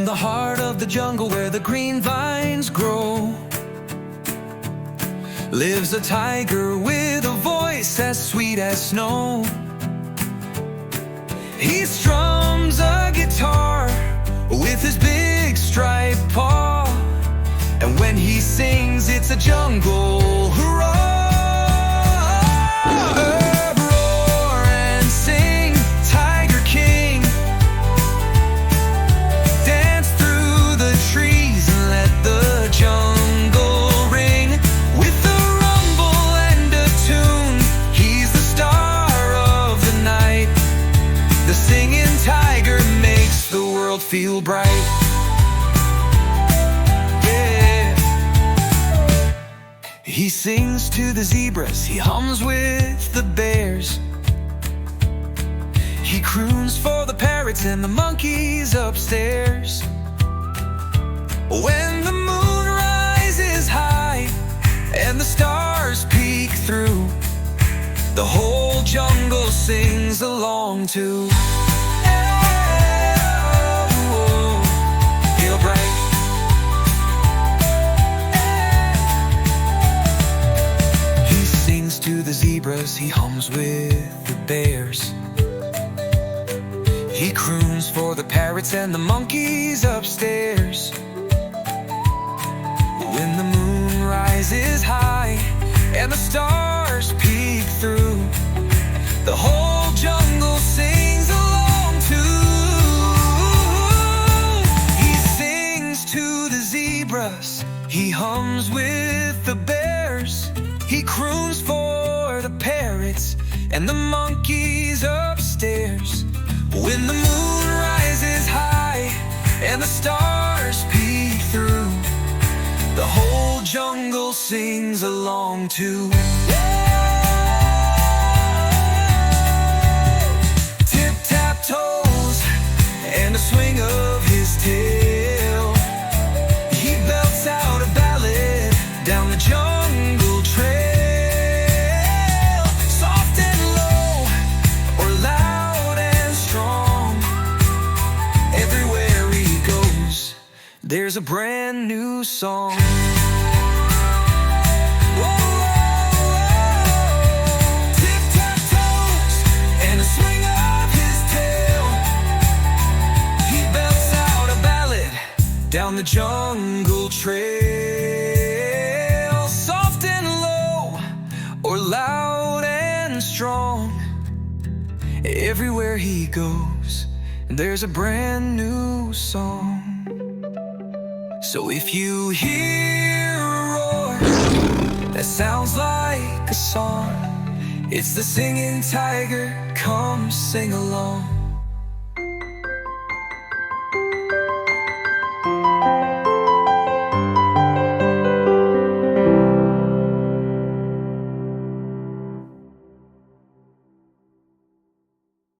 the heart of the jungle where the green vines grow lives a tiger with a voice as sweet as snow. He strums a guitar with his big striped paw, and when he sings it's a jungle hurrah. Roar and sing, Tiger King. Dance through the trees and let the jungle ring. With a rumble and a tune, he's the star of the night. The singing tiger makes the world feel bright. He sings to the zebras, he hums with the bears. He croons for the parrots and the monkeys upstairs. When the moon rises high and the stars peek through, the whole jungle sings along too. Feel bright. To the zebras, he hums with the bears. He croons for the parrots and the monkeys upstairs. When the moon rises high and the stars peek through, the whole jungle sings along too. He sings to the zebras, he hums with the bears. He croons for the parrots and the monkeys upstairs. When the moon rises high and the stars peek through, the whole jungle sings along too. Tip-tap-toes and a swing of his tail, he belts out a ballad down the jungle trail. There's a brand new song. Tip-tap-toes and a swing of his tail, he belts out a ballad down the jungle trail. Soft and low or loud and strong, everywhere he goes there's a brand new song. So if you hear a roar that sounds like a song, it's the singing tiger, come sing along.